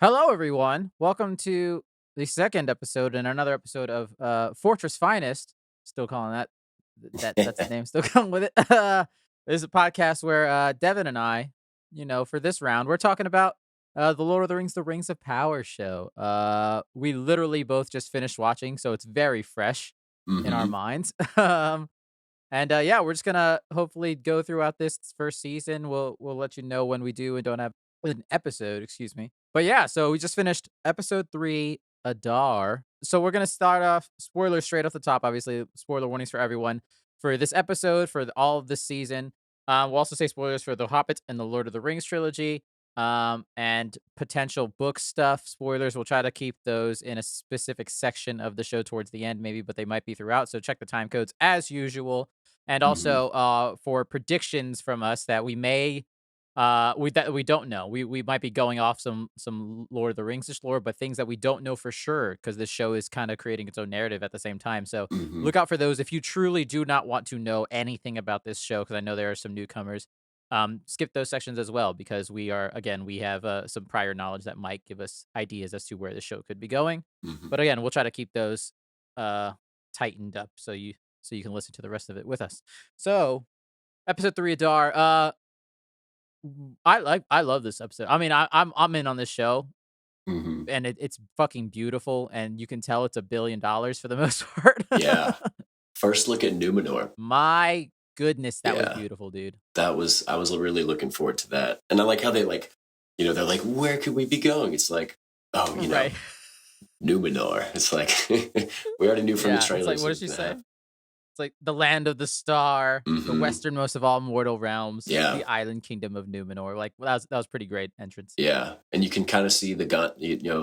Hello, everyone. Welcome to the second episode and another episode of Fourtress Finest. Still calling that's the name. Still going with it. This is a podcast where Devin and I, for this round, we're talking about the Lord of the Rings: The Rings of Power show. We literally both just finished watching, so it's very fresh in our hmm minds. And we're just gonna hopefully go throughout this first season. We'll let you know when we do and don't have an episode, excuse me. But yeah, so we just finished episode 3, Adar. So we're gonna start off spoilers straight off the top. Obviously, spoiler warnings for everyone for this episode, for all of this season. We'll also say spoilers for The Hobbit and the Lord of the Rings trilogy, and potential book stuff. Spoilers. We'll try to keep those in a specific section of the show towards the end, maybe, but they might be throughout. So check the time codes as usual, and hmm also for predictions from us that we may we don't know. We might be going off some Lord of the Rings-ish lore, but things that we don't know for sure because this show is kind of creating its own narrative at the same time. So hmm look out for those if you truly do not want to know anything about this show, because I know there are some newcomers. Skip those sections as well, because we have some prior knowledge that might give us ideas as to where the show could be going. hmm But again, we'll try to keep those uh tightened up so you can listen to the rest of it with us. So episode 3, Adar. I love this episode. I mean, I'm in on this show, hmm and it's fucking beautiful, and you can tell it's $1 billion for the most part. Yeah. First look at Numenor. My goodness, that was Yeah, beautiful, dude. I was really looking forward to that, and I like how they they're like, where could we be going? It's like, oh, Right. Numenor. It's like we already knew from the Yeah, it's like, trailers what it did was she gonna say? happen. It's like the land of the star, the hmm westernmost of all mortal realms, Yeah, the island kingdom of Numenor. Like, well, that was pretty great entrance. yeah, and you can kind of see the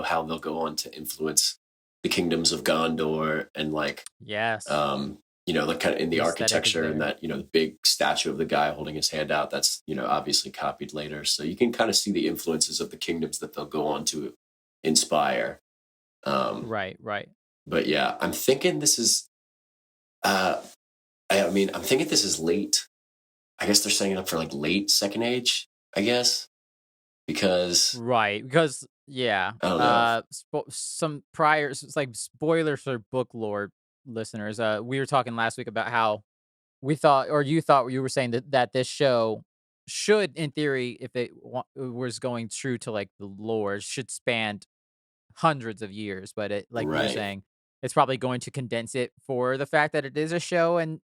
how they'll go on to influence the kingdoms of Gondor and Yes, like kind of in the the aesthetic is architecture and there. that, the big statue of the guy holding his hand out, that's, obviously copied later. So you can kind of see the influences of the kingdoms that they'll go on to inspire. Um, Right, right. but yeah, I'm thinking this is, uh, I'm thinking this is late. I guess they're setting it up for like late second age, I guess, because Right, because yeah, I don't know. some prior it's like spoilers for book lore listeners. We were talking last week about how we thought, or you were saying that this show should, in theory, if was going true to like the lore, should span hundreds of years. But it, like you were Right. saying, it's probably going to condense it for the fact that it is a show, and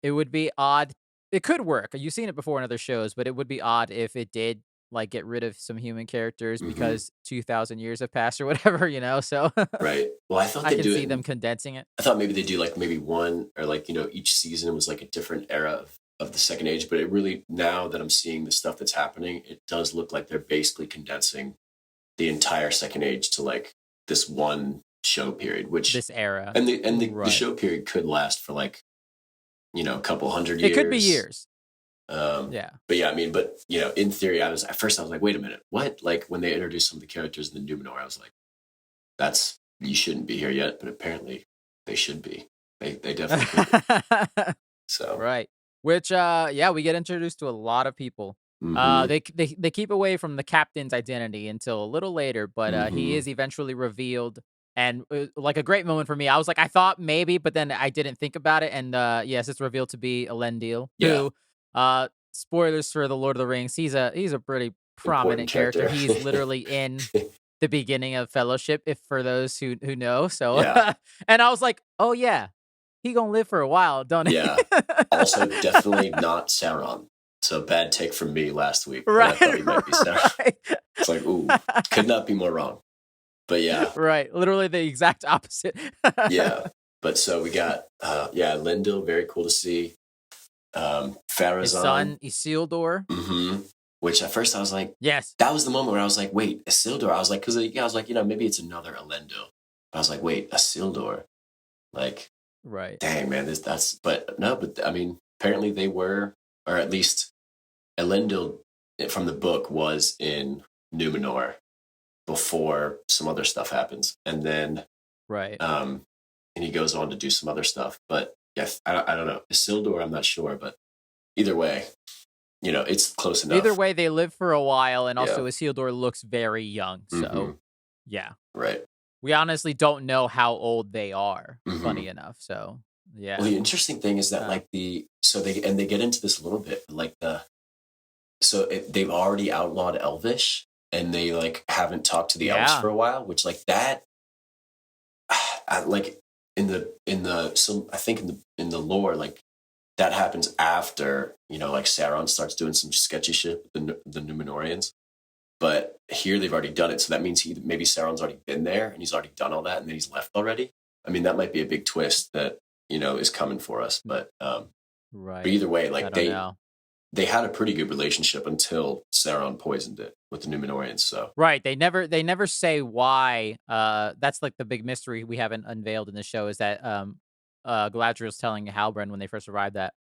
it would be odd. It could work. You've seen it before in other shows, but it would be odd if it did, like, get rid of some human characters hmm because 2,000 years have passed or whatever, So Right. Well, I thought I they'd can do see it them condensing it. I thought maybe they do like maybe one or like, each season was like a different era of the second age. But it really, now that I'm seeing the stuff that's happening, it does look like they're basically condensing the entire second age to like this one show period, which This era. and the Right. show period could last for like, a couple hundred It could be years. years. Um, Yeah. but yeah, but in theory, I was like, wait a minute, what? Like when they introduced some of the characters in the Numenor, I was like, that's you shouldn't be here yet, but apparently they should be. They definitely could be. So, Right. Which, yeah, we get introduced to a lot of people. hmm They keep away from the captain's identity until a little later, but he hmm is eventually revealed, and like a great moment for me. I was like, I thought maybe, but then I didn't think about it, and yes, it's revealed to be Elendil, yeah, who, spoilers for the Lord of the Rings, he's a pretty important prominent character. character. He's literally in the beginning of Fellowship, if for those who know. So, Yeah, and I was like, oh yeah, he gonna live for a while, don't he? yeah. Also, definitely not Sauron. So bad take from me last week that I thought Right, he might be Sauron. right. It's like, ooh, could not be more wrong. But yeah, Right, literally the exact opposite. yeah. But so we got, Lindell, very cool to see. His Pharazon, son, Isildur. which at first I was like, Yes. that was the moment where I was like, wait, Isildur. I was like, because I was like, maybe it's another Elendil. But I was like, wait, Isildur. Like, Right. dang, man, but no, but I mean, apparently they were, or at least Elendil from the book was in Numenor before some other stuff happens. And then, Right. um, and he goes on to do some other stuff. But yeah, I don't know. Isildur, I'm not sure, but either way, it's close Either enough. way, they live for a while, and Yeah. also Isildur looks very young, hmm so Yeah. Right. We honestly don't know how old they are, Hmm. funny enough, so, Well, yeah. the interesting thing is that Uh, like they get into this a little bit, but, like they've already outlawed Elvish, and they like haven't talked to the elves yeah. for a while, which like that, like I think in the lore, like that happens after, like Sauron starts doing some sketchy shit with the Numenorians. But here they've already done it, so that means maybe Sauron's already been there and he's already done all that, and then he's left already. I mean, that might be a big twist that is coming for us. Mm, But right. either way, I like don't know. they had a pretty good relationship until Sauron poisoned it with the Numenorians. So. Right, they never say why, that's, like, the big mystery we haven't unveiled in the show is that, Galadriel's telling Halbrand when they first arrived that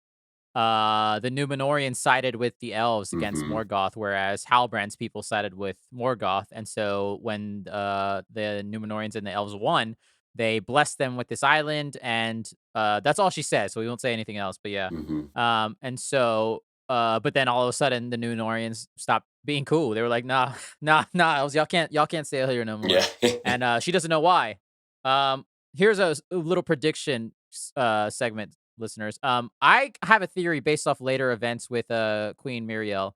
the Numenorians sided with the elves against Hmm. Morgoth, whereas Halbrand's people sided with Morgoth. And so when the Numenorians and the elves won, they blessed them with this island, and that's all she says. So we won't say anything else. But yeah, Hmm. and so but then all of a sudden the Numenorians stopped being cool. They were like, nah, nah, elves, y'all can't stay here no more. Yeah. And she doesn't know why. Here's a little prediction segment listeners. I have a theory based off later events with Queen Miriel.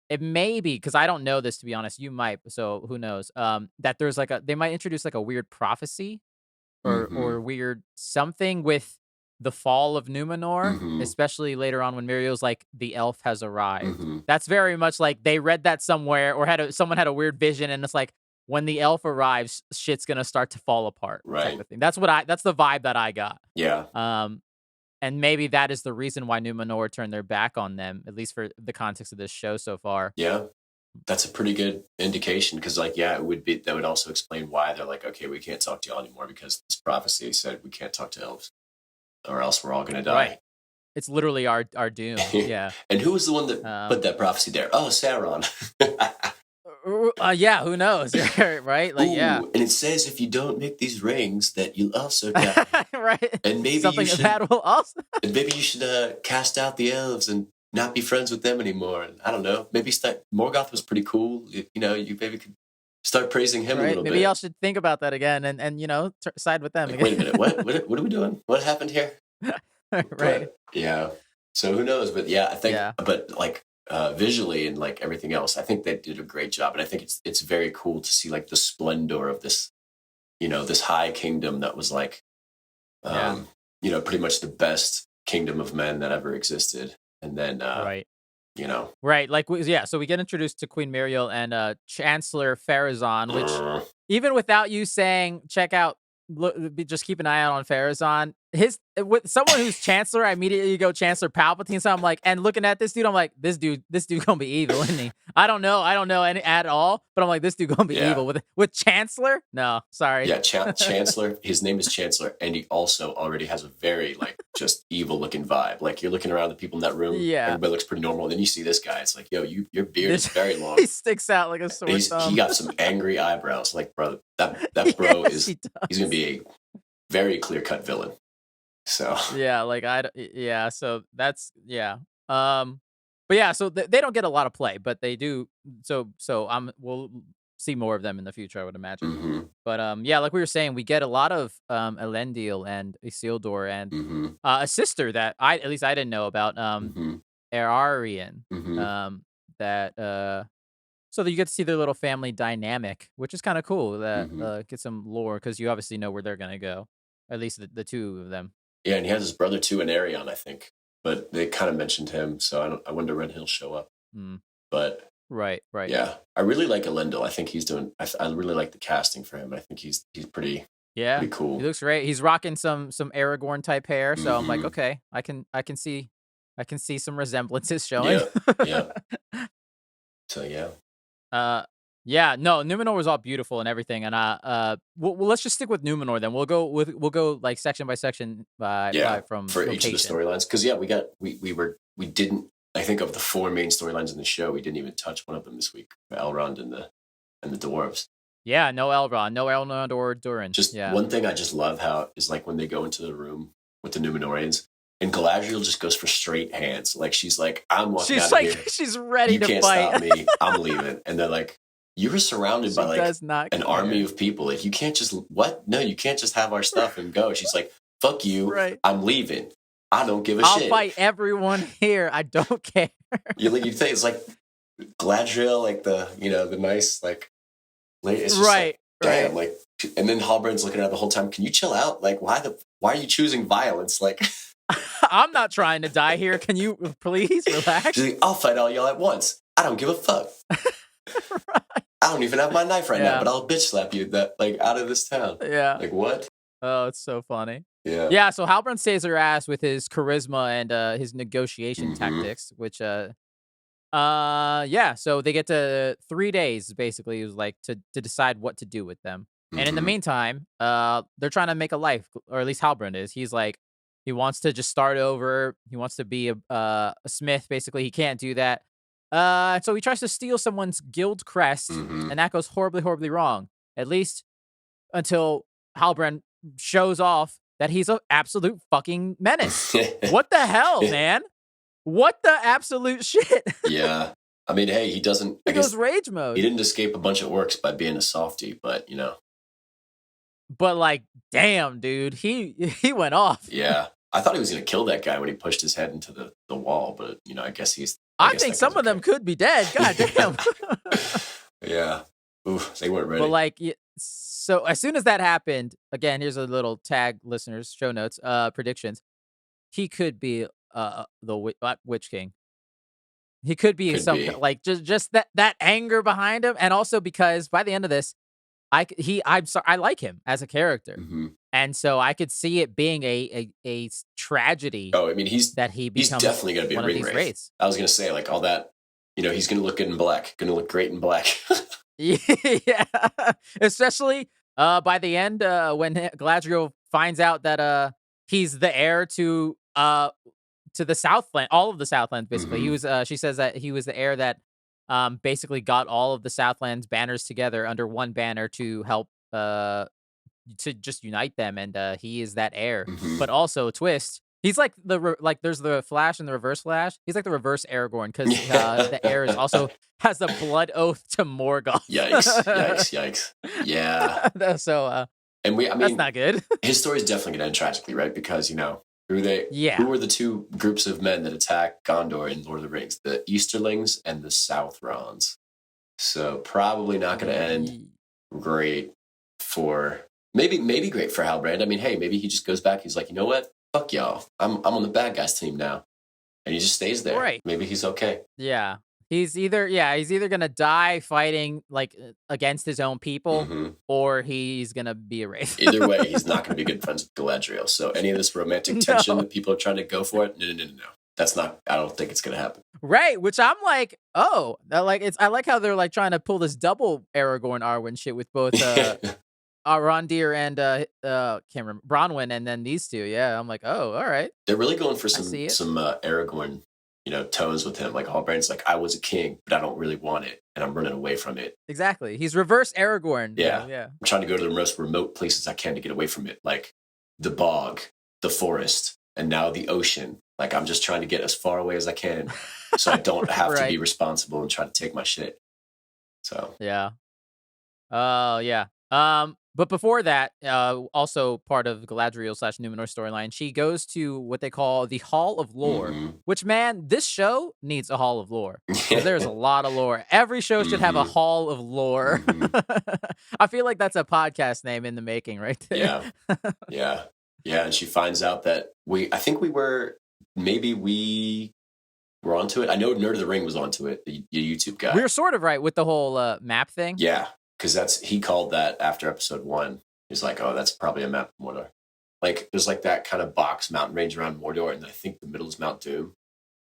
It may be because I don't know this to be honest. You might, so who knows? That there's like they might introduce like a weird prophecy or Hmm. weird something with the fall of Numenor, Hmm. especially later on when Miriel's like the elf has arrived. Hmm. That's very much like they read that somewhere or someone had a weird vision and it's like when the elf arrives, shit's gonna start to fall apart type Right. of thing. That's the vibe that I got. Yeah. Um, and maybe that is the reason why Numenor turned their back on them, at least for the context of this show so far. Yeah. That's a pretty good indication because, like, yeah, that would also explain why they're like, okay, we can't talk to y'all anymore because this prophecy said we can't talk to elves or else we're all going to Right. die. It's literally our doom. Yeah. And who was the one that put Um, that prophecy there? Oh, Sauron. yeah, who knows? Right? Like, yeah. Ooh, and it says if you don't make these rings, that you'll also die. Right. And maybe you Something should, bad will also cast out the elves and not be friends with them anymore. And I don't know. Maybe Morgoth was pretty cool. You maybe could start praising him a right? little Maybe y'all bit. should think about that again and side with them Like, again. wait a minute, what are we doing? What happened here? Right. But yeah, so who knows? But yeah, I think, Yeah. but like visually and like everything else, I think they did a great job, and I think it's very cool to see like the splendor of this, this high kingdom that was like, Yeah. um, pretty much the best kingdom of men that ever existed, and then Right. you know, Right. Like yeah, so we get introduced to Queen Muriel and Chancellor Pharazon, which even without you saying check out just keep an eye out on Pharazon. His with someone who's Chancellor, I immediately go Chancellor Palpatine. So I'm like, and looking at this dude, I'm like, this dude gonna be evil, isn't he? I don't know any at all, but I'm like, this dude gonna be yeah. evil with Chancellor. No, sorry. Yeah, Chancellor. His name is Chancellor, and he also already has a very like just evil looking vibe. Like you're looking around the people in that room, Yeah, everybody looks pretty normal. Then you see this guy. It's like, yo, your beard is this very long. he sticks out like a sore He thumb. got some angry eyebrows. Like, bro, that bro Yes, is he he's gonna does. be a very clear cut villain. So Yeah, like yeah, so that's yeah. Um but yeah, so they don't get a lot of play, but they do so we'll see more of them in the future, I would imagine. hmm. But yeah, like we were saying, we get a lot of Elendil and Isildur and Hmm. a sister that I at least I didn't know about Hmm. Ararian Hmm. um that so that you get to see their little family dynamic, which is kind of cool that Hmm. get some lore cuz you obviously know where they're going to go. At least the two of them. Yeah, and he has his brother too, in Arion, I think. But they kind of mentioned him, so I wonder when he'll show up. Mm, But right, right. yeah, I really like Elendil. I think he's doing. I really like the casting for him. I think he's Yeah, pretty he cool. looks great. He's rocking some Aragorn type hair, so I'm like, Hmm. okay, I can see some resemblances showing. Yeah, yeah. So yeah, uh, yeah, no, Numenor was all beautiful and everything, and well, let's just stick with Numenor then. We'll go like section by section by yeah. from For each of the location. storylines, because yeah, we didn't. I think of the four main storylines in the show, we didn't even touch one of them this week. Elrond and the dwarves. Yeah, no Elrond or Durin. Just Yeah, one thing I just love how is like when they go into the room with the Numenorians, and Galadriel just goes for straight hands. Like she's like, I'm walking she's out of like here. she's ready You to can't fight. stop me. I'm leaving. And they're like, You were surrounded She by like does not an army care. of people. Like, you can't just what? No, you can't just have our stuff and go. She's like, fuck you. Right. I'm leaving. I don't give a I'll shit. fight everyone here. I don't care. You think it's like Gladriel, like the nice like it's just like Right. damn, Right. like and then Halbrand's looking at her the whole time. Can you chill out? Like why are you choosing violence? Like I'm not trying to die here. Can you please relax? she's like, I'll fight all y'all at once. I don't give a fuck. Right. I don't even have my knife right now, Yeah. but I'll bitch slap you that like out of this town. Yeah. Like what? Oh, it's so funny. Yeah. Yeah, so Halbrand saves her ass with his charisma and his negotiation Mm-hmm. tactics, which yeah, so they get to 3 days basically. It was like to decide what to do with them. And in the Mm-hmm. meantime, they're trying to make a life, or at least Halbrand is. He's like he wants to just start over. He wants to be a smith basically. He can't do that. So he tries to steal someone's guild crest, Mm-hmm. and that goes horribly horribly wrong. At least until Halbrand shows off that he's an absolute fucking menace. What the hell, man? What the absolute shit? Yeah. I mean, hey, he doesn't I He guess goes rage he mode. didn't escape a bunch of orcs by being a softie, but But like, damn, dude, he went off. yeah. I thought he was gonna kill that guy when he pushed his head into the wall, but I I guess think that guy's some of them okay. could be dead. God damn. Yeah. Ooh, they weren't But ready. like, so as soon as that happened, again, here's a little tag, listeners, show notes, predictions. He could be the Witch King. He could be Could some be. like just that anger behind him, and also because by the end of this, I'm sorry, I like him as a character, Hmm. and so I could see it being tragedy Oh, I mean, that he he's becomes definitely gonna be a one of ring these wraith. wraiths. I was gonna say like all that. He's gonna look good in black. Gonna look great in black. Yeah, especially by the end when Galadriel finds out that he's the heir to the Southland, all of the Southlands basically. He Hmm. was she says that he was the heir that basically got all of the Southlands banners together under one banner to help to just unite them, and he is that heir. Hmm. But also twist, he's like like there's the Flash and the Reverse Flash. He's like the reverse Aragorn because the heir is also has a blood oath to Morgoth. Yikes! Yikes! Yikes! Yeah. So And I that's mean, not good. his story's definitely gonna end tragically, right? Because who they Yeah. who were the two groups of men that attacked Gondor in Lord of the Rings? The Easterlings and the Southrons. So probably not gonna end Ye- great for maybe great for Halbrand. I mean, hey, maybe he just goes back. He's like, you know what? Fuck y'all. I'm on the bad guys team now, and he just stays there. Right. Maybe he's okay. Yeah. He's either gonna die fighting like against his own people, Hmm. or he's gonna be a wraith. Either way, he's not going to be good friends with Galadriel. So any of this romantic tension No. that people are trying to go for it, no. That's not. I don't think it's going to happen. Right, which I'm like, oh, like I like how they're like trying to pull this double Aragorn Arwen shit with both Arondir and can't remember Bronwyn, and then these two. Yeah, I'm like, oh, all right, They're really going for I see it. some Aragorn, tones with him. Like Halbrand's like, I was a king, but I don't really want it, and I'm running away from it. Exactly. He's reverse Aragorn. Yeah, Yeah. I'm trying to go to the most remote places I can to get away from it, like the bog, the forest, and now the ocean. Like I'm just trying to get as far away as I can, so I don't have to be Right. responsible and try to take my shit. So Yeah. Oh, yeah. But before that, also part of Galadriel slash Numenor storyline, she goes to what they call the Hall of Lore. mhm. Which, man, this show needs a Hall of Lore because there's a lot of lore. Every show should have a Mhm. Hall of Lore. Mhm. I feel like that's a podcast name in the making, right there. Yeah. Yeah. And she finds out that I think we were onto it. I know Nerd of the Ring was onto it, the YouTube guy. We were sort of right with the whole map thing. Yeah. Because he called that after episode 1. He's like, oh, that's probably a map of Mordor. Like, there's like that kind of box mountain range around Mordor, and I think the middle is Mount Doom.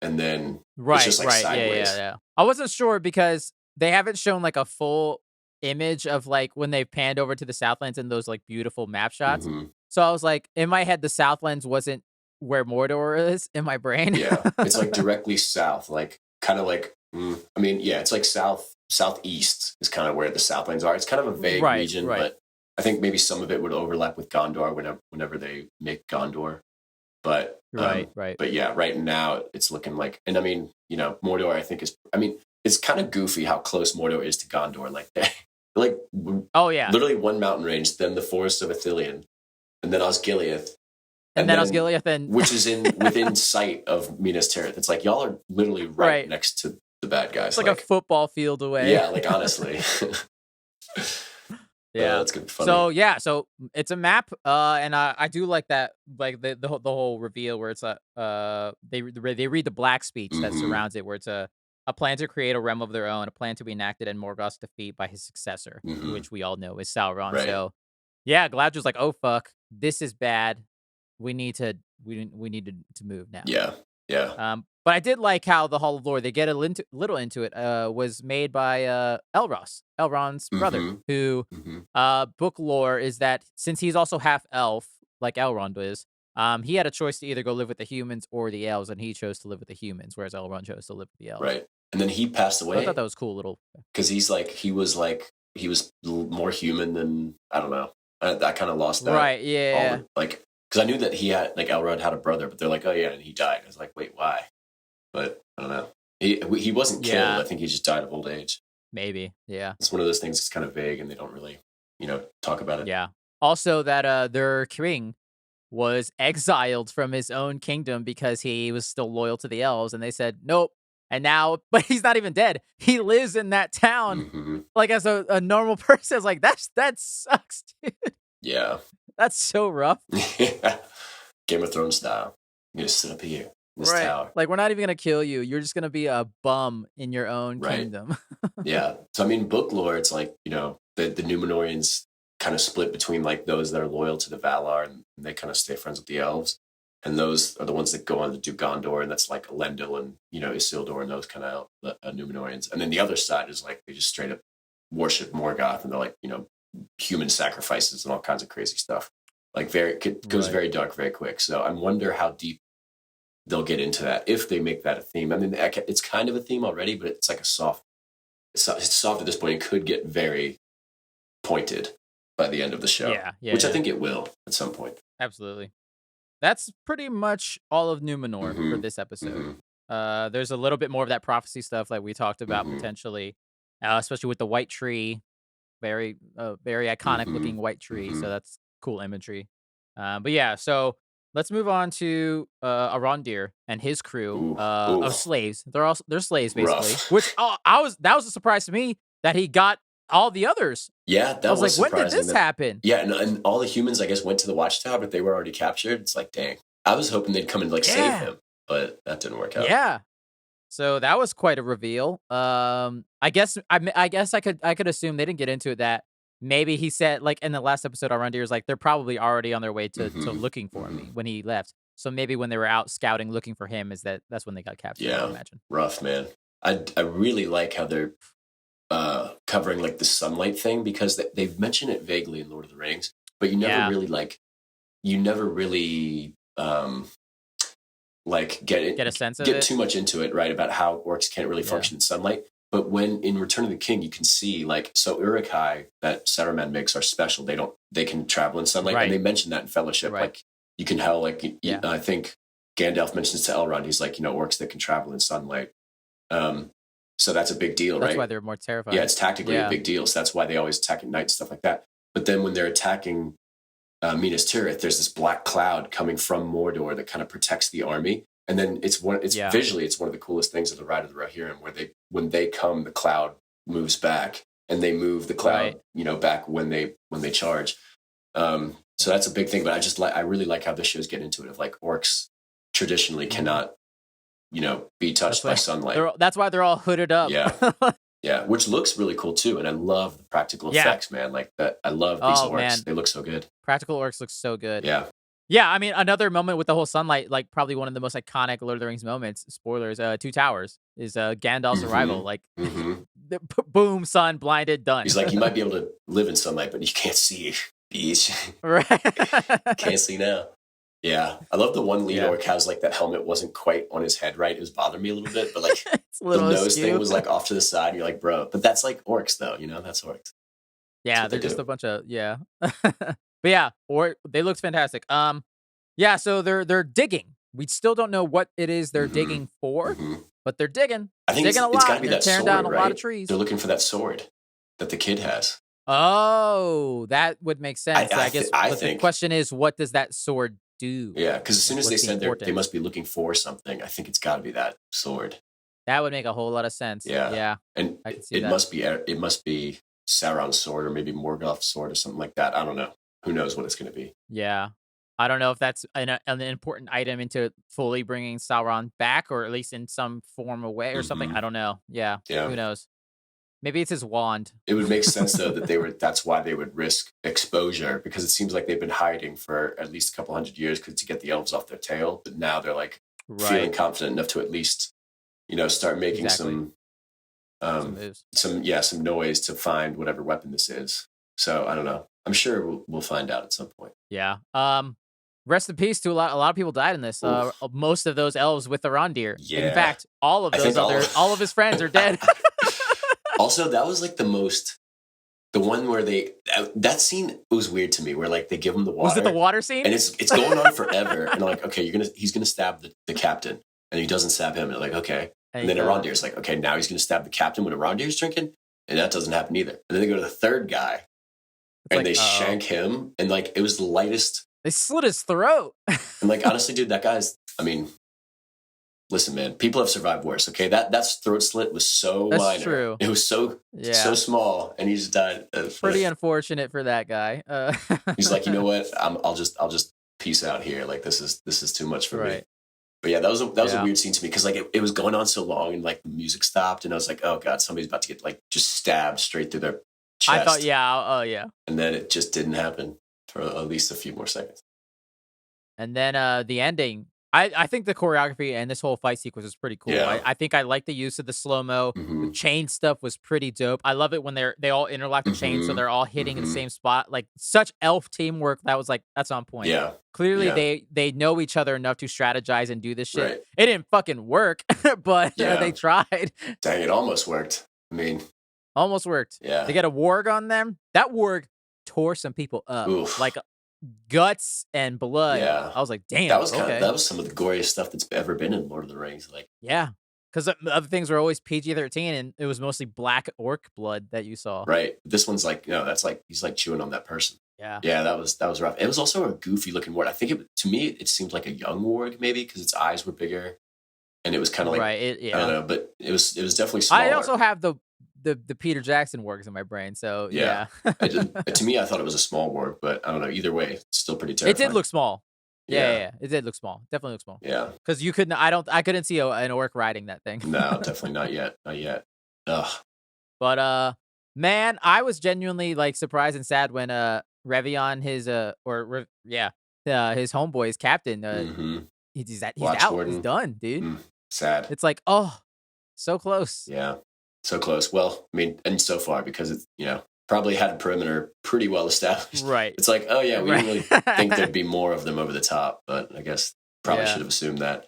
And then it's just like sideways. Yeah. I wasn't sure because they haven't shown like a full image of like when they've panned over to the Southlands in those like beautiful map shots. Mhm. So I was like, in my head, the Southlands wasn't where Mordor is in my brain. Yeah. It's like directly south, like kind of like, I mean, yeah, it's like southeast is kind of where the Southlands are. It's kind of a vague region, but I think maybe some of it would overlap with Gondor whenever they make Gondor. But right. But yeah, right now it's looking like, and I mean, Mordor, I think it's kind of goofy how close Mordor is to Gondor. Like they're like Oh yeah, literally one mountain range, then the forests of Ithilien, and then Osgiliath, and and then then Osgiliath and which is in within sight of Minas Tirith. It's like y'all are literally right right. next to the bad It's guys. like a Like, football field away. yeah, like honestly, Yeah. that's gonna be funny. So yeah, so it's a map, and I do like that, like the whole reveal where it's they read the black speech that Hmm. surrounds it, where it's a plan to create a realm of their own, a plan to be enacted in Morgoth's defeat by his successor, Hmm. which we all know is Sauron. Right. So yeah, Galadriel's like, oh fuck, this is bad. We need to we need to move now. Yeah. Yeah. But I did like how the Hall of Lore, they get little into it, was made by Elrond's brother, Hmm. who Hmm. book lore is that since he's also half elf, like Elrond is, he had a choice to either go live with the humans or the elves, and he chose to live with the humans, whereas Elrond chose to live with the elves. Right. And then he passed So I thought away that was cool little. because he was more human than I don't know. I kind of lost that Right, all yeah. the like because I knew that he had like Elrond had a brother, but they're like, oh yeah, and he died. I was like, wait, why? But I don't know. He wasn't killed. Yeah, I think he just died of old age. maybe. Yeah. It's one of those things that's kind of vague, and they don't really talk about it. Yeah. Also that their king was exiled from his own kingdom because he was still loyal to the elves, and they said nope. And now, but he's not even dead. He lives in that town, Hmm. like as a normal person. It's like that sucks, dude. Yeah. That's so rough. Game of Thrones style. You just sit up here in this Right. tower. Like we're not even gonna kill you. You're just gonna be a bum in your own Right. kingdom. Yeah. So I mean, book lore, it's like the Numenorians kind of split between like those that are loyal to the Valar and they kind of stay friends with the elves, and those are the ones that go on to do Gondor, and that's like Elendil and Isildur and those kind of Numenorians. And then the other side is like they just straight up worship Morgoth, and they're like human sacrifices and all kinds of crazy stuff. Like it goes Right. very dark very quick. So I wonder how deep they'll get into that if they make that a theme. I mean, it's kind of a theme already, but it's like a soft. It's soft at this point. It could get very pointed by the end of the show, Yeah. Yeah. which I Yeah. think it will at some point. Absolutely. That's pretty much all of Numenor for Hmm. this episode. Hmm. There's a little bit more of that prophecy stuff like we talked about Hmm. potentially, especially with the white tree, very iconic Hmm. looking white tree. Hmm. So that's cool imagery. But yeah, so let's move on to Arondir and his crew Ooh, of oof, slaves. They're slaves basically. rough. Which that was a surprise to me that he got all the others. Yeah, I that was like, was when did surprising. this happen? Yeah, and all the humans, I guess, went to the Watchtower, but they were already captured. It's like, dang. I was hoping they'd come and like save Yeah, him, but that didn't work out. yeah. So that was quite a reveal. I guess I could assume they didn't get into it that maybe he said like in the last episode Arondir was like they're probably already on their way to Hmm. looking for Hmm. me when he left. So maybe when they were out scouting looking for him that's when they got captured, I would Yeah, imagine. rough, man. I really like how they're covering like the sunlight thing because they've mentioned it vaguely in Lord of the Rings, but Yeah. you never really like Get a sense of get it. too much into it, right? About how orcs can't really Yeah. function in sunlight. But when in Return of the King, you can see like so Uruk-hai that Saruman makes are special. They can travel in sunlight, and Right. they mention that in Fellowship. Right. Like you can how like Yeah. I think Gandalf mentions to Elrond, he's like orcs that can travel in sunlight. Um, so that's a big deal, That's right? why they're more Yeah, terrifying. it's tactically a Yeah. big deal. So that's why they always attack at night and stuff like that. But then when they're attacking Minas Tirith, there's this black cloud coming from Mordor that kind of protects the army. And then it's Yeah. visually, it's one of the coolest things of the Ride of the Rohirrim, where when they come, the cloud moves back, and they move the cloud, Right. back when they charge. So that's a big thing. But I really like how this show's getting into it of like orcs traditionally Mhm. cannot, be touched by sunlight. That's why they're all hooded up. Yeah. Yeah, which looks really cool too, and I love the practical Yeah. effects, man. Like that, I love these Oh orcs; man, they look so good. practical orcs look so good. Yeah. Yeah, I mean, another moment with the whole sunlight, like probably one of the most iconic Lord of the Rings moments. Spoilers: Two Towers is Gandalf's arrival. Hmm. Like, Hmm. boom, sun blinded, done. He's like, you might be able to live in sunlight, but you can't see beach. Right. Can't see now. Yeah, I love the one lead Yeah. orc has like that helmet wasn't quite on his head right. It was bothering me a little bit, but like It's a the little nose askew. thing was like off to the side. You're like, bro, but that's like orcs though. That's orcs. That's Yeah, what they they're just do. a bunch of yeah. But yeah, or they looked fantastic. Yeah, so they're digging. We still don't know what it is they're Hmm. digging for, Hmm. but they're digging. I think digging a it's got to lot, be and they're that tearing down sword, a lot of right? They're trees. looking for that sword that the kid has. Oh, that would make sense. I guess, I but the think, question is, what does that sword do? yeah, because as soon Like, as they what's the said they importance? must be looking for something, I think it's got to be that sword. That would make a whole lot of sense. Yeah, Yeah, and I can see it that. must be Sauron's sword or maybe Morgoth's sword or something like that. I don't know. Who knows what it's going to be? Yeah. I don't know if that's an important item into fully bringing Sauron back, or at least in some form or way or something. I Hmm. don't know. Yeah, Yeah, who knows? Maybe it's his wand. it would make sense though that they were. That's why they would risk exposure because it seems like they've been hiding for at least a couple hundred years to get the elves off their tail. But now they're like feeling Right. confident enough to at least start making Exactly. Some um moves. some noise to find whatever weapon this is. So I don't know. I'm sure we'll find out at some point. Yeah. Rest in peace to a lot of people died in this. Oof. Most of those elves with the Rondir. In Yeah, fact, all of I think those all of his friends are dead. also, that was like the one where that scene was weird to me, where like they give him the Was it the water water scene? and it's going on forever, and I'm like, okay, he's gonna stab the captain, and he doesn't stab him, and I'm like, okay, And and he then doesn't. Arondir's like, okay, now he's gonna stab the captain when Arondir's drinking, and that doesn't happen either. And then they go to the third guy, It's and like, they oh, shank him, and like it was the lightest, they slit his throat. and like honestly, dude, that guy's, I mean, listen, man, people have survived worse. Okay, that throat slit was so That's minor. true. It was so Yeah. small, and he just died. Pretty unfortunate for that guy. He's like, you know what? I'll just peace out here. Like this is too much for me. Right. But yeah, that was a Yeah. weird scene to me because like it was going on so long and like the music stopped and I was like, oh god, somebody's about to get like just stabbed straight through their I thought, chest, yeah, oh yeah. and then it just didn't happen for at least a few more seconds. And then the ending. I think the choreography and this whole fight sequence is pretty cool. Yeah. I think I like the use of the slow mo. The Mm-hmm. chain stuff was pretty dope. I love it when they all interlock the chain, so Mm-hmm. they're all hitting in the Mm-hmm. same spot. Like such elf teamwork. That was like that's on point. Yeah. Clearly, Yeah. they know each other enough to strategize and do this shit. Right. It didn't fucking work, but they Yeah. tried. Dang, it almost worked. I mean, Almost worked. They yeah. get a warg on them. That warg tore some people up, Oof. like guts and blood. Yeah. I was like, That damn, was okay. that was some of the goriest stuff that's ever been in Lord of the Rings. Like, Yeah, because the other things were always PG-13, and it was mostly black orc blood that you saw. right. This one's like, no, that's like he's like chewing on that person. Yeah, Yeah, that was rough. It was also a goofy looking ward. I think to me it seemed like a young warg maybe because its eyes were bigger and it was kind of like right. I don't Yeah. know, but it was definitely I smaller. also have the Peter Jackson wargs in my brain, so Yeah, yeah. to me I thought it was a small warg, but I don't know. Either way, it's still pretty It did terrifying. look small. Yeah, Yeah, yeah, it did look small. Definitely look small. yeah. Because you couldn't. I couldn't see an orc riding that thing. No, definitely not yet. Not yet. Ugh. But man, I was genuinely like surprised and sad when Revion, his homeboy, his captain, Mm-hmm. he's Watch out. He's Warden. done, dude. Sad. It's like, oh, so close. Yeah, so close. Well, I mean, and so far because it's probably had a perimeter pretty well established. Right. It's like, oh yeah, we didn't really think Right. there'd be more of them over the top, but I guess probably Yeah. should have assumed that.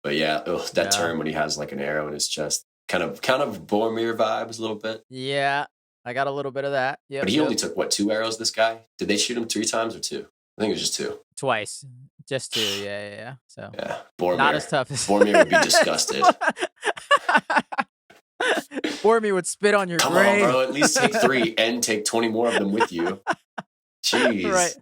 But yeah, that Yeah. turn when he has like an arrow in his chest, kind of Boromir vibes a little bit. Yeah. I got a little bit of that. Yep. But he Yep. only took what, 2 arrows? This guy? Did they shoot him 3 times or two? I think it was just two. Twice. Just two. Yeah. Yeah. Yeah. So Yeah, not Boromir. as tough as Boromir would be disgusted. Boromir would spit on your Come grave. on, bro. At least take 3 and take 20 more of them with you. Jeez.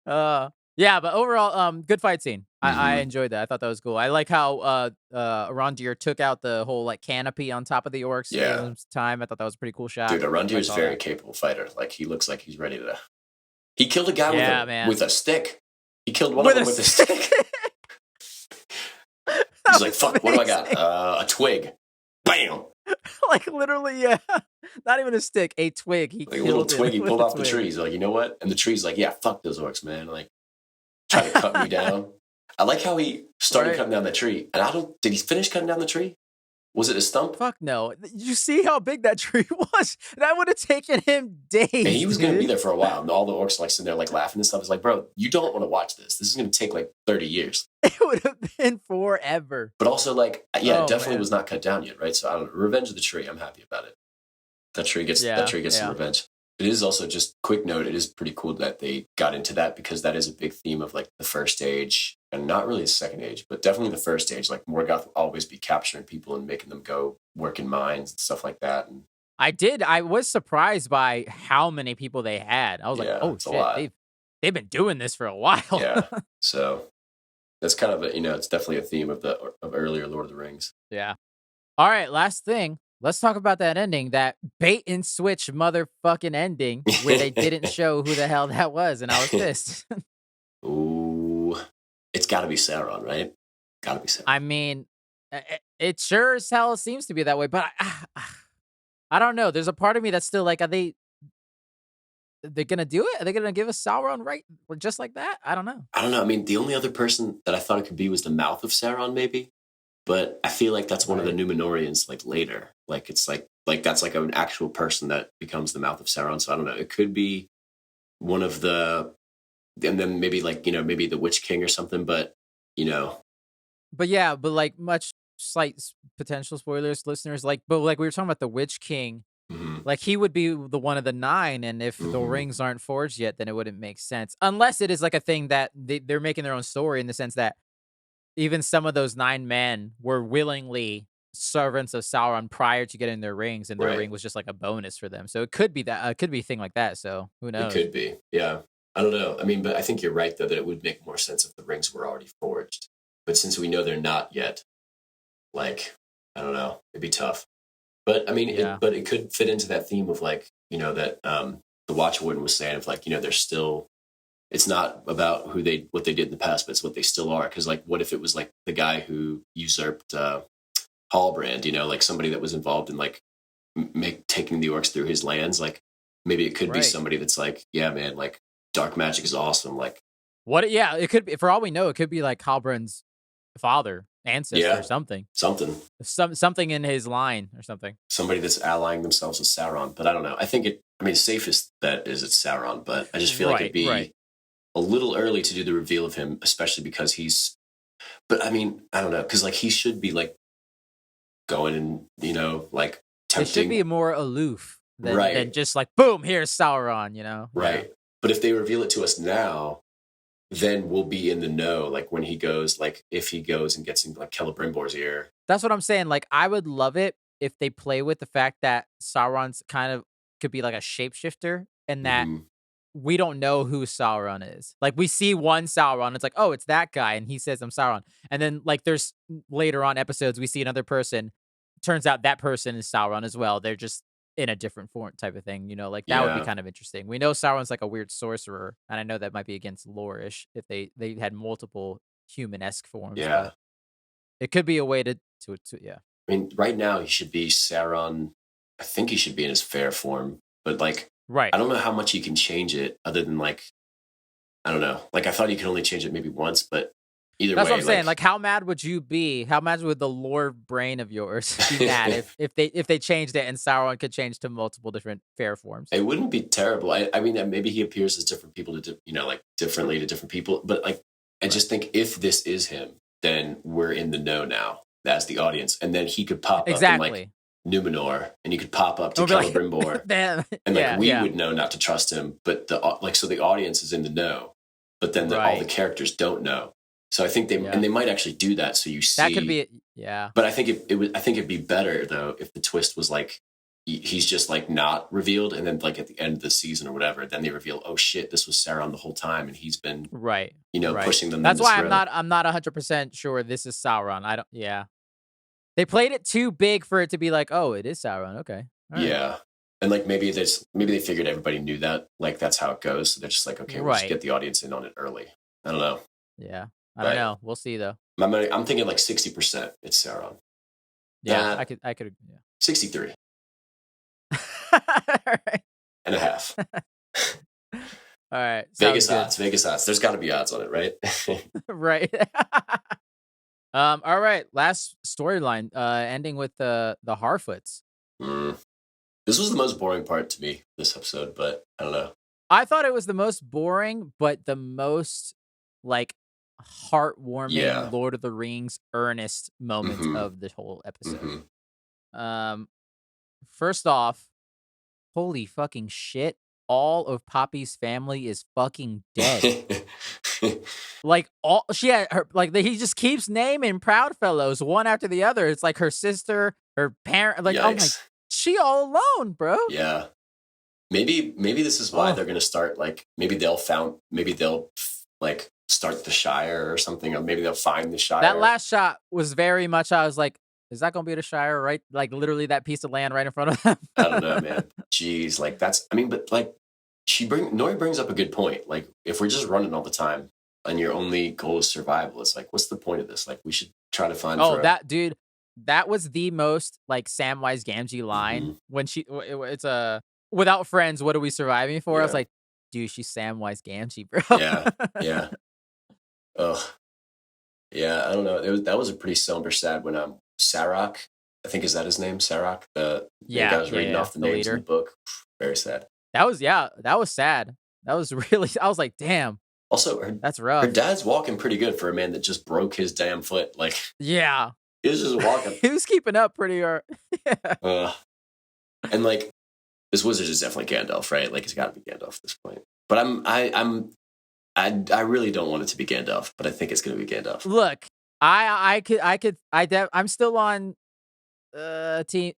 Right. Yeah, but overall, good fight scene. I Mhm. enjoyed that. I thought that was cool. I like how Arondir took out the whole like canopy on top of the orcs. Yeah. It was time. I thought that was a pretty cool shot. Dude, Arundir's Liked all very that. capable fighter. Like he looks like he's ready to. He killed a guy Yeah, man. with a stick. He killed one With of a them with a stick. That He's like, was "Fuck, what do I got? amazing. A twig." Bam! Like literally, yeah. Not even a stick, a twig. He Like a little killed twig he it with pulled a off the twig. tree. He's like, you know what? And the tree's like, yeah, fuck those orcs, man. Like, trying to cut me down. I like how he started Right. cutting down that tree. And did he finish cutting down the tree? Was it a stump? Fuck no. You see how big that tree was? That would have taken him days. And he was going to be dude. there for a while. And all the orcs like sitting there like laughing and stuff. It's like, bro, you don't want to watch this. This is going to take like 30 years. It would have been forever. But also like, yeah, Oh, it definitely man. was not cut down yet, right? So I don't know. Revenge of the Tree. I'm happy about it. That tree gets Yeah, some yeah. revenge. It is also just quick note. It is pretty cool that they got into that because that is a big theme of like the first age and not really the second age, but definitely the first age. Like Morgoth will always be capturing people and making them go work in mines and stuff like that. And I was surprised by how many people they had. I was like, yeah, "Oh it's a shit, lot. they've been doing this for a while." Yeah. So that's kind of a, it's definitely a theme of earlier Lord of the Rings. Yeah. All right, last thing. Let's talk about that ending, that bait and switch motherfucking ending where they didn't show who the hell that was, and I was pissed. Ooh, it's got to be Sauron, right? Got to be I Sauron. mean, it sure as hell seems to be that way, but I don't know. There's a part of me that's still like, they gonna do it? Are they gonna give us Sauron right just like that? I don't know. I don't know. I mean, the only other person that I thought it could be was the mouth of Sauron, maybe. But I feel like that's one of the Right. Numenorians, like later. Like it's like that's like an actual person that becomes the mouth of Sauron. So I don't know. It could be one of the, and then maybe like maybe the Witch King or something. But you know, But yeah, but like much slight potential spoilers, listeners. Like, but like we were talking about the Witch King. hmm Like he would be the one of the nine, and if the hmm rings aren't forged yet, then it wouldn't make sense. Unless it is like a thing that they're making their own story in the sense that even some of those nine men were willingly servants of Sauron prior to getting their rings, and their right. ring was just like a bonus for them. So it could be that, it could be a thing like that. So who It knows? could be. Yeah. I don't know. I mean, but I think you're right though that it would make more sense if the rings were already forged. But since we know they're not yet, like I don't know, it'd be tough. But I mean, Yeah. it could fit into that theme of like that the Watch Warden was saying of like they're still. It's not about what they did in the past, but it's what they still are. Because like, what if it was like the guy who usurped Halbrand? Like somebody that was involved in like taking the orcs through his lands. Like maybe it could be Right. somebody that's like, yeah, man, like dark magic is awesome. Like What? Yeah. It could be. For all we know, it could be like Halbrand's father, ancestor, or yeah, something. something. Something in his line or something. Somebody that's allying themselves with Sauron. But I don't know. I think it. I mean, safest bet is it's Sauron. But I just feel like it'd Right. Right. be a little early to do the reveal of him, especially because he's. But I mean, I don't know, because like he should be like going and like It should tempting, be more aloof than right, just like boom, here's Sauron. You know? Yeah. right. But if they reveal it to us now, then we'll be in the know. Like when he goes, like if he goes and gets in like Celebrimbor's ear. That's what I'm saying. Like, I would love it if they play with the fact that Sauron's kind of could be like a shapeshifter and that hmm we don't know who Sauron is. Like, we see one Sauron, it's like, oh, it's that guy, and he says, I'm Sauron. And then, like, there's later on episodes, we see another person. Turns out that person is Sauron as well. They're just in a different form type of thing, like that would be Yeah, kind of interesting. We know Sauron's like a weird sorcerer, and I know that might be against lore-ish if they had multiple human-esque forms, yeah. but it could be a way to yeah. I mean, right now he should be Sauron. I think he should be in his fair form, but like Right. I don't know how much you can change it other than like I don't know. Like I thought you could only change it maybe once, but either That's what I'm way, saying, like like, how mad would you be? How mad would the lore brain of yours be mad if they changed it and Sauron could change to multiple different fair forms? it wouldn't be terrible. I mean, maybe he appears as different people to, like differently to different people. But like, I Right. just think if this is him, then we're in the know now as the audience. And then he could pop up in like Exactly. Numenor and he could pop up to And we'll be like, Celebrimbor "Damn." and like Yeah, we yeah. would know not to trust him. But so the audience is in the know, but then all the Right. characters don't know. So I think Yeah. they might actually do that. So you That could see, be yeah. but I think it would. I think it'd be better though if the twist was like he's just like not revealed, and then like at the end of the season or whatever, then they reveal, oh shit, this was Sauron the whole time, and he's been Right. Right. pushing them in That's this why road. I'm not 100% sure this is Sauron. I don't yeah. They played it too big for it to be like, "Oh, it is Sauron, okay. Alright." Yeah, and like maybe they figured everybody knew that like that's how it goes, so they're just like, okay, we'll just Right. get the audience in on it early. I don't know, Yeah. I don't but know. We'll see, though. I'm thinking like 60% it's Sauron. Yeah. Nah, I could yeah. 63 Alright. and a half. Alright, sounds good. Vegas odds. There's got to be odds on it, right? Right. Alright, last storyline, ending with the Harfoots. Mm. This was the most boring part to me this episode, but I don't know. I thought it was the most boring, but the most, like, heartwarming Yeah. Lord of the Rings earnest moment hmm of the whole episode. hmm Um, first off, holy fucking shit, all of Poppy's family is fucking dead. Like all she had her like he just keeps naming proud fellows one after the other. It's like her sister, her parent. Like I'm like, Yikes. she all alone, bro. Yeah. Maybe this is why Oh, they're gonna start like maybe they'll like start the Shire or something, or maybe they'll find the that Shire. last shot was very much. I was like, is that gonna be the Shire? Right, like literally that piece of land right in front of them. I don't know, man. Jeez, like that's I mean, but like Nori brings up a good point. Like if we're just running all the time and your only goal is survival, it's like what's the point of this? Like we should try to find Oh, for a that dude, that was the most like Samwise Gamgee line Mhm. when it's a without friends, what are we surviving for? I was Yeah. like, dude, she's Samwise Gamgee, bro. Yeah. Yeah. Ugh. Yeah, I don't know. That was a pretty somber sad when Sarok, I think is that his name? Sarok, the guy Yeah, was yeah, reading yeah, off the the names in the leader. book. Very sad. That was yeah, that was sad. That was really. I was like, damn, Also, her that's her rough. dad's walking pretty good for a man that just broke his damn foot. Like Yeah, he was just walking. he was keeping up pretty. Yeah. Uh, and like this wizard is definitely Gandalf, right? Like it's got to be Gandalf at this point. But I really don't want it to be Gandalf, but I think it's going to be Gandalf. Look, I'm still on team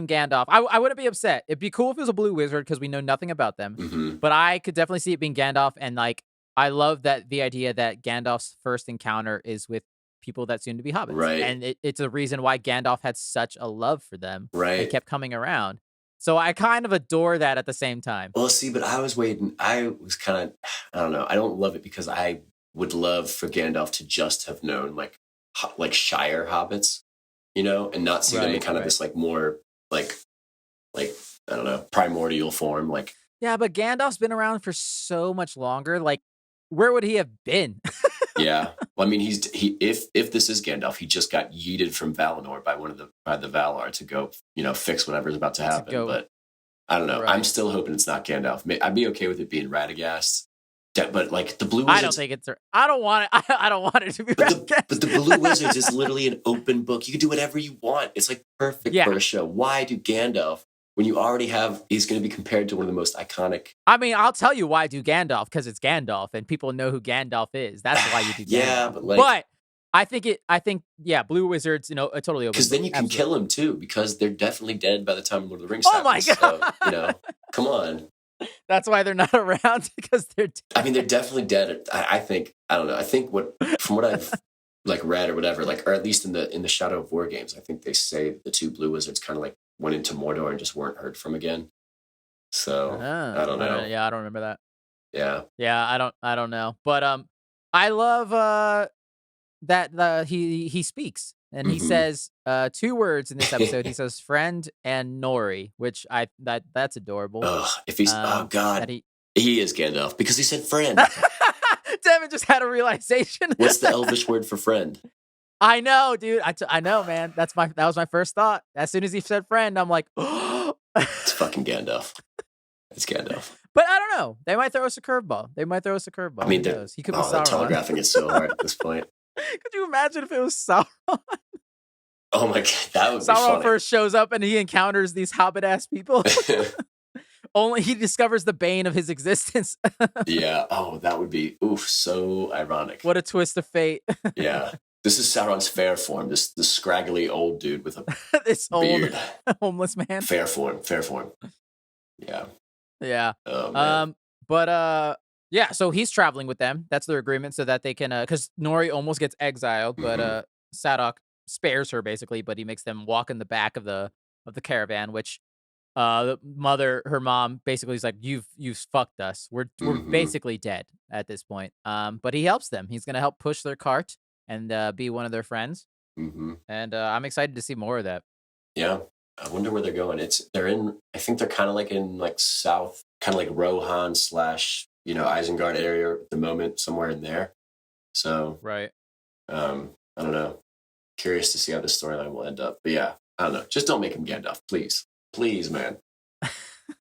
Gandalf. I wouldn't be upset. It'd be cool if it was a blue wizard because we know nothing about them. Hmm. But I could definitely see it being Gandalf, and like I love that the idea that Gandalf's first encounter is with people that soon to be hobbits, Right, and it's a reason why Gandalf had such a love for them and right. kept coming around. So I kind of adore that at the same time. Well, see, but I was waiting. I was kind of, I don't know. I don't love it because I would love for Gandalf to just have known like Shire hobbits, and not see them in Right, kind of right. this like more like like I don't know primordial form. Like Yeah, but Gandalf's been around for so much longer. Like, where would he have been? yeah, well, I mean if this is Gandalf, he just got yeeted from Valinor by the Valar to go fix whatever's about to To happen. go But I don't know. I'm right. still hoping it's not Gandalf. I'd be okay with it being Radagast. But like the Blue I don't Wizards, think it's. I don't want it. I don't want it to be but the Radagast. Blue Wizards is literally an open book. You can do whatever you want. It's like perfect for Yeah, a show. Why do Gandalf when you already have? He's going to be compared to one of the most iconic. I mean, I'll tell you why I do Gandalf because it's Gandalf and people know who Gandalf is. That's why you do Yeah, Gandalf. but like But I think yeah, Blue Wizards, a totally open because then book. you can kill Absolutely. him too because they're definitely dead by the time Lord of the Rings Oh my happens. So god, come on. that's why they're not around because they're I mean, they're dead. definitely dead. I think I don't know. I think from what I've like read or whatever, like or at least in the Shadow of War games, I think they say the two Blue Wizards kind of like went into Mordor and just weren't heard from again. So I don't I don't. know. Yeah, I don't remember that. Yeah. Yeah, I don't know. But I love that he speaks and he Hmm. says two words in this episode. He says friend and Nori, which that's adorable. Ugh, if he's oh That god, he he is Gandalf because he said friend. Devin just had a realization. What's the Elvish word for friend? I know, dude. I know, man. That was my first thought. As soon as he said friend, I'm like, but It's fucking Gandalf. It's Gandalf. I don't know. They might throw us a curveball. I Who mean, knows? He could be they're Sauron. telegraphing it so hard at this point. Could you imagine if it was Sauron? Oh my god, that would be Sauron funny. first shows up and he encounters these hobbit ass people. Only he discovers the bane of his existence. Yeah. Oh, that would be so ironic. What a twist of fate. Yeah. This is Sauron's fair form. This scraggly old dude with a This old beard. homeless man. Fair form. Fair form. Yeah. Yeah. Oh man. Um, but yeah, so he's traveling with them. That's their agreement so that they can because Nori almost gets exiled, but Hmm. Sadok spares her basically, but he makes them walk in the back of the caravan, which her mom basically is like, you've fucked us. We're Hmm. basically dead at this point. But he helps them. He's gonna help push their cart and be one of their friends. Hmm. And I'm excited to see more of that. Yeah. I wonder where they're going. They're in. I think they're kind of like in like south, kind of like Rohan slash Isengard area at the moment, somewhere in there. So Right. I don't know. Curious to see how this storyline will end up. But yeah, I don't know. Just don't make him Gandalf, please, please, man.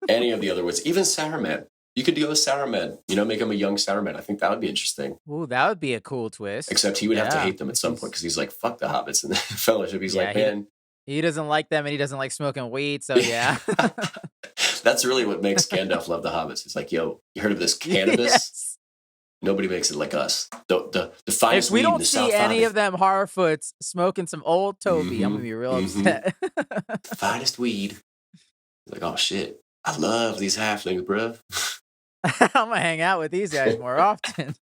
Any of the other words, even Saruman. You could go with Saruman. Make him a young Saruman. I think that would be interesting. Ooh, that would be a cool twist. Except he would have to Yeah. hate them at If some point he's because he's like, fuck the hobbits and the fellowship. He's yeah, like, man, he doesn't like them and he doesn't like smoking weed, so yeah. that's really what makes Gandalf love the hobbits. He's like, yo, you heard of this cannabis? Yes. Nobody makes it like us. The finest If we weed in don't the see South any of Finest. them Harfoots smoking some old Toby, I'm gonna be real upset. Finest weed. Like, oh shit. I love these halflings, bruh. I'm gonna hang out with these guys more often.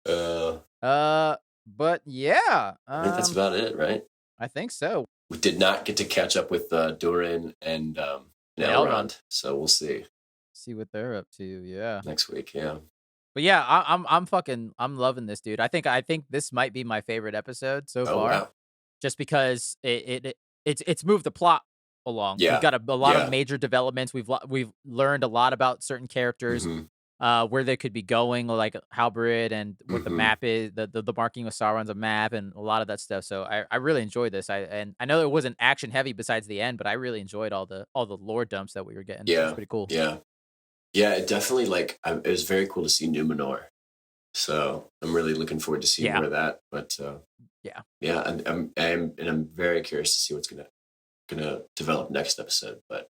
uh, But yeah, I think that's about it, right? I think so. We did not get to catch up with Durin and Elrond, so we'll see. See what they're up to. Yeah. Next week, yeah. But yeah, I'm loving this, dude. I think this might be my favorite episode so Oh far, wow. just because it's moved the plot along. We've Yeah. got a lot of major developments. We've learned a lot about certain characters, where they could be going, like Halbrand and what the map is, the marking of Sauron's a map, and a lot of that stuff. So I really enjoyed this. I know it wasn't action heavy besides the end, but I really enjoyed all the lore dumps that we were getting. It was pretty cool. Yeah, it definitely it was very cool to see Numenor. So I'm really looking forward to seeing more of that. But yeah, and I'm very curious to see what's gonna develop next episode. But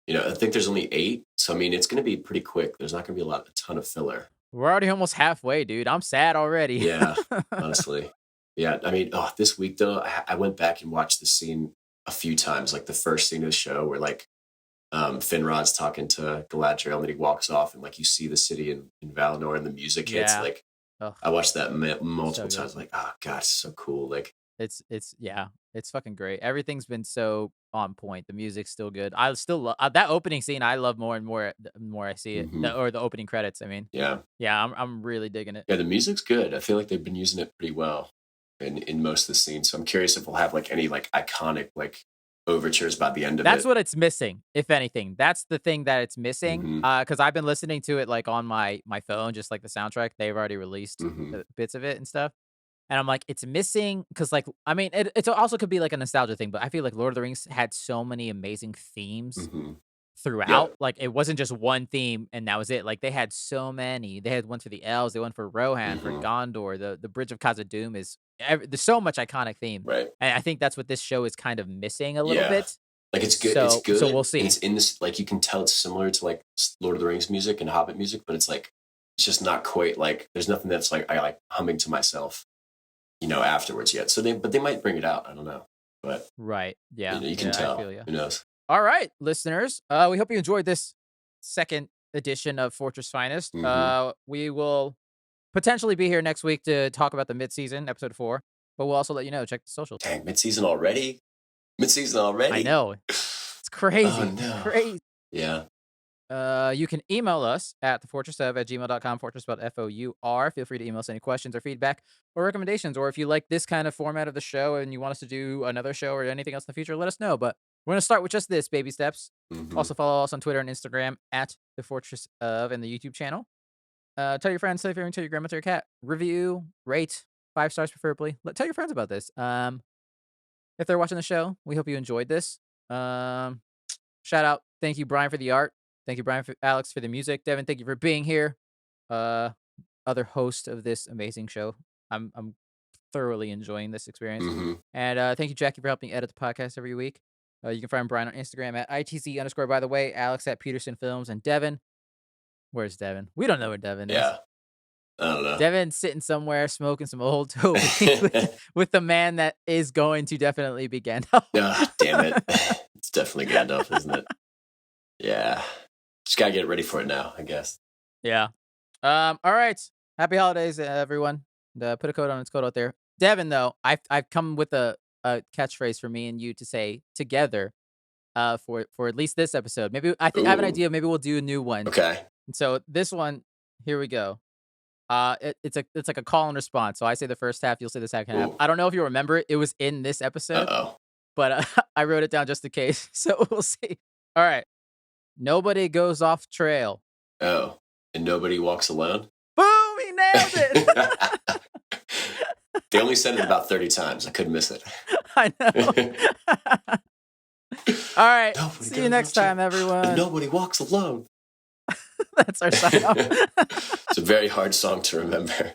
I think there's only 8, so I mean it's gonna be pretty quick. There's not gonna be a ton of filler. We're already almost halfway, dude. I'm sad already. Yeah, honestly. Yeah, I mean, this week though, I went back and watched the scene a few times, like the first scene of the show where like Finrod's talking to Galadriel and then he walks off and like you see the city in Valinor and the music hits. Like I watched that multiple times. Like, oh god, it's so cool. Like it's fucking great. Everything's been so on point. The music's still good. I still love that opening scene. I love more and more the more I see it, or the opening credits. I mean, yeah, I'm really digging it. Yeah, the music's good. I feel like they've been using it pretty well in most of the scenes. So I'm curious if we'll have like any like iconic like overtures by the end of it. That's what it's missing, if anything. That's the thing that it's missing. Because I've been listening to it like on my phone, just like the soundtrack. They've already released bits of it and stuff. And I'm like, it's missing because, like, I mean, it also could be like a nostalgia thing, but I feel like Lord of the Rings had so many amazing themes throughout. Like, it wasn't just one theme and that was it. Like, they had so many. They had one for the elves, they went for Rohan, for Gondor. The Bridge of Khazad-dûm is there's so much iconic theme, right? And I think that's what this show is kind of missing a little bit. Like it's good. It's good. So we'll see. And it's in this, like you can tell it's similar to like Lord of the Rings music and Hobbit music, but it's like it's just not quite like there's nothing that's like I like humming to myself, afterwards yet. So they might bring it out. I don't know, but right, yeah, you can tell. Who knows? All right, listeners, we hope you enjoyed this second edition of Fourtress Finest. We will potentially be here next week to talk about the mid-season episode 4, but we'll also let you know. Check the socials. Dang, mid-season already. I know. It's crazy. Oh, no. Crazy. Yeah. You can email us at thefortressof@gmail.com, Fourtress spelled F-O-U-R. Feel free to email us any questions or feedback or recommendations, or if you like this kind of format of the show and you want us to do another show or anything else in the future, let us know. But we're going to start with just this, baby steps. Also follow us on Twitter and Instagram at The Fourtress of and the YouTube channel. Tell your friends, tell your grandma, tell your cat. Review, rate, 5 stars preferably. Tell your friends about this. If they're watching the show, we hope you enjoyed this. Shout out. Thank you, Brian, for the art. Thank you, Brian, Alex, for the music. Devin, thank you for being here. Other host of this amazing show. I'm thoroughly enjoying this experience. And thank you, Jackie, for helping edit the podcast every week. You can find Brian on Instagram at ITZ_ by the way, Alex at Peterson Films, and Devin. Where's Devin? We don't know where Devin is. Yeah. I don't know. Devin's sitting somewhere smoking some old Toby with the man that is going to definitely be Gandalf. Damn it. It's definitely Gandalf, isn't it? Yeah. Just gotta get ready for it now, I guess. Yeah. All right. Happy holidays, everyone. Put a code on its code out there. Devin, though, I've come with a catchphrase for me and you to say together for at least this episode. Maybe I have an idea. Maybe we'll do a new one. Okay. And so this one, here we go. It's like a call and response. So I say the first half, you'll say the second half. I don't know if you remember it. It was in this episode. But I wrote it down just in case. So we'll see. All right. Nobody goes off trail. Oh, and nobody walks alone? Boom! He nailed it. They only said it about 30 times. I couldn't miss it. I know. All right. See you next time, everyone. And nobody walks alone. That's our sign off. It's a very hard song to remember.